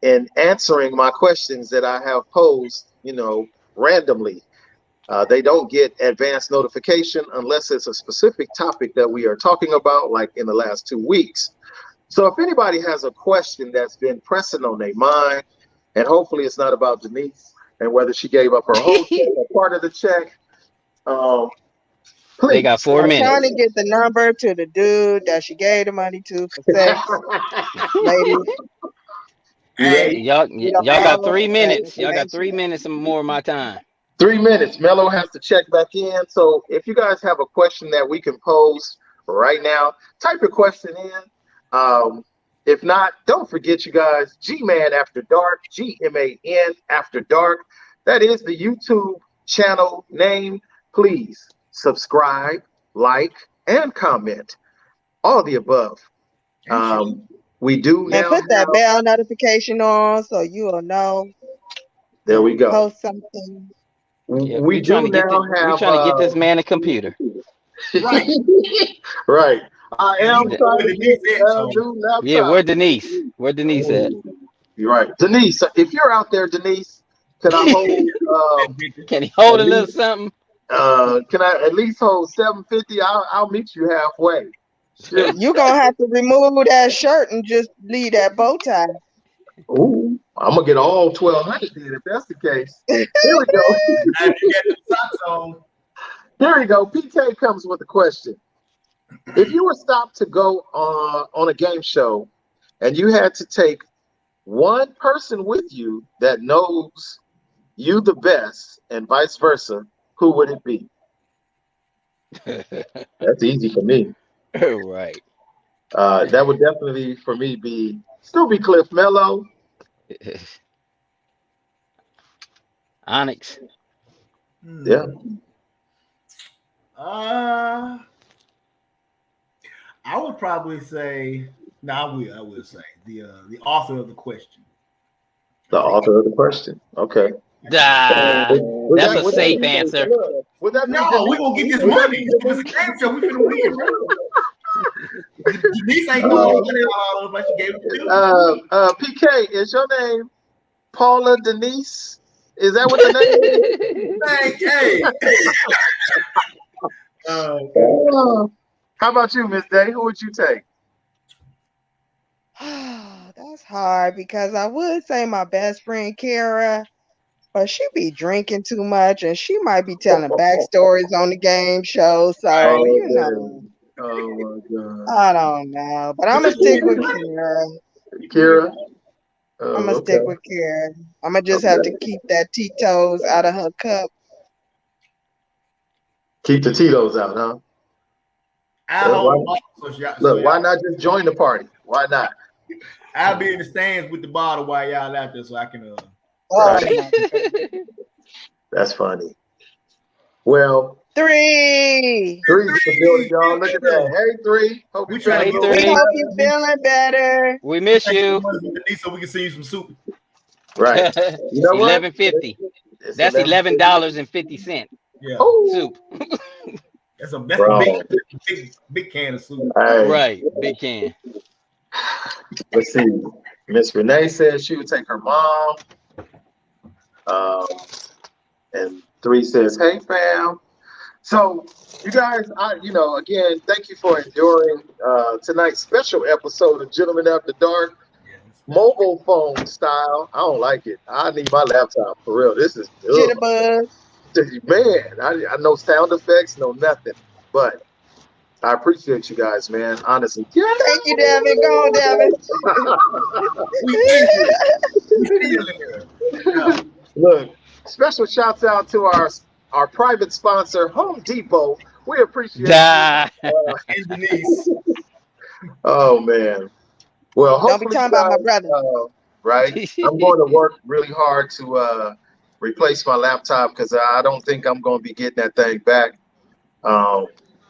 in answering my questions that I have posed, randomly. They don't get advance notification unless it's a specific topic that we are talking about, like in the last 2 weeks. So if anybody has a question that's been pressing on their mind, and hopefully it's not about Denise and whether she gave up her whole check or part of the check, please. They got 4 I'm minutes. trying to get the number to the dude that she gave the money to for sex. Ladies. Hey, Y'all got 3 minutes. Y'all got 3 Information. minutes and more of my time. 3 minutes. Mello has to check back in. So if you guys have a question that we can pose right now, type your question in. If not, don't forget, you guys, Gman After Dark, GMAN After Dark. That is the YouTube channel name. Please subscribe, like, and comment. All the above. We do And now put that have, bell notification on so you will know. there we go. Post something. Yeah, We do now have. we're trying to get this man a computer. right. Right. I And am he trying to get a so new laptop. Yeah, where Denise? Where Denise at? You're right. Denise, if you're out there, Denise, can I hold Can he hold at a little least, something? can I at least hold 750? I'll meet you halfway. Shoot. You're gonna have to remove that shirt and just leave that bow tie. Ooh, I'm gonna get all 1200 then if that's the case. Here we go. I had to get the socks on. Here we go. PK comes with a question. If you were stopped to go on a game show and you had to take one person with you that knows you the best and vice versa, who would it be? That's easy for me. Right. That would definitely for me still be Cliff Mello. Onyx. Yeah. I would probably say, I will say the author of the question. The author of the question. Okay. That's a safe answer. Would that No, we're gonna get this money. If it's a game show, we finna win, bro. Denise ain't throwing money all over, but she gave it to you. PK, is your name Paula Denise? Is that what the name is? Hey. How about you, Miss Day? Who would you take? That's hard because I would say my best friend Kara, but she be drinking too much and she might be telling backstories on the game show. So Oh my God. I don't know, but I'm gonna stick with Kara. Kira. I'm gonna stick with Kara. I'm gonna just have to keep that Tito's out of her cup. Keep the Tito's out, huh? Why not just join the party? Why not? I'll be in the stands with the bottle while y'all out there, so I can. That's funny. Well, three. Y'all. Look at that. Hey, 3. Hope We you're feeling better. We miss you. So we can send you some soup. Right. You know what? $11.50. That's $11.50. Yeah. Soup. That's a big can of soup. Hey. Right. Big can. Let's see. Miss Renee said she would take her mom. And 3 says, hey, fam. So, you guys, again, thank you for enduring tonight's special episode of Gentlemen After Dark. Mobile phone style. I don't like it. I need my laptop for real. This is jitterbug. Man, I know sound effects, no nothing. But I appreciate you guys, man. Honestly. Yeah. Thank you, Devin. Go on, Devin. Look, special shouts out to our private sponsor, Home Depot. We appreciate you. And Denise. Oh man. Well, hopefully, don't be talking about my brother. Right? I'm going to work really hard to replace my laptop because I don't think I'm going to be getting that thing back.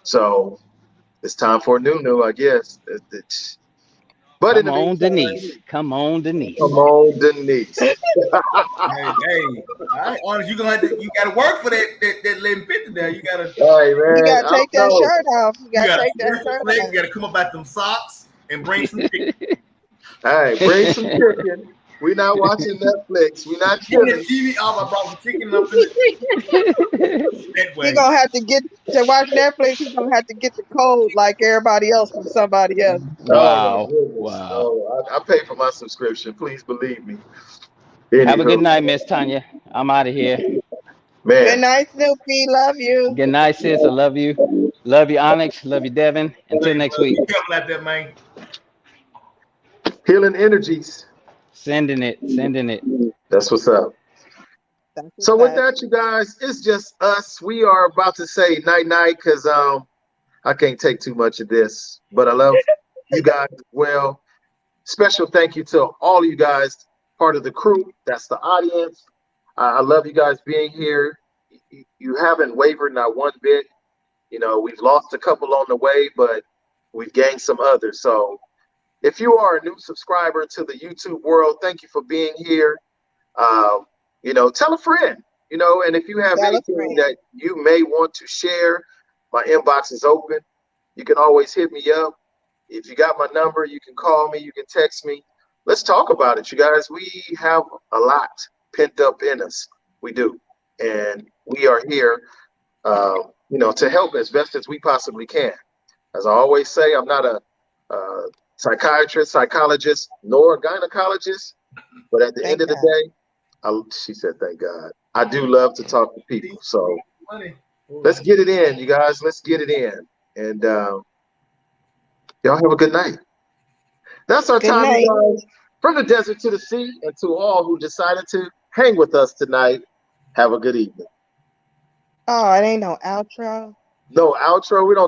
So it's time for a new, I guess. But in Come the on, meantime, Denise. Come on, Denise. come on, Denise. Hey, all right, Onyx, you gotta work for that 1150 now. You gotta Hey You man, gotta I take don't that know. shirt off. You you gotta gotta take that work shirt for flex, off. you gotta come up about them socks and bring some chicken. Hey, bring some chicken. We not watching Netflix. We not Turn the chilling. TV off. I brought some chicken up in that He way. gonna have to get to watch Netflix. He's gonna have to get the code like everybody else from somebody else. Oh my Wow. goodness. Wow. Oh, I pay for my subscription. Please believe me. Have a good Anywho, night, Miss Tanya. I'm out of here. Good man. night, Snoopy. Love you. Good night, sis. I love you. Love you, Onyx. Love you, Devin. Until Hey, next bro, week. be careful out there, man. Healing energies. Sending it. Sending it. That's what's up. That's what's So with up. that, you guys, it's just us. We are about to say night night because I can't take too much of this, but I love you guys as well. Special thank you to all of you guys, part of the crew. That's the audience. I love you guys being here. You haven't wavered not one bit. You know, we've lost a couple on the way, but we've gained some others. So if you are a new subscriber to the YouTube world, thank you for being here. Um, you know, tell a friend, you know, and if you have Tell a anything friend. that you may want to share, my inbox is open. You can always hit me up. If you got my number, you can call me, you can text me. Let's talk about it, you guys. We have a lot pent up in us. We do. And we are here, you know, to help as best as we possibly can. As I always say, I'm not a psychiatrist, psychologist, nor a gynecologist. But at the end Thank of the God. day, she said, thank God. I do love to talk to people. So let's get it in, you guys. Let's get it in. And y'all have a good night. That's our Good time, you night. guys. From the desert to the sea, and to all who decided to hang with us tonight, have a good evening. Oh, it ain't no outro. No outro. We don't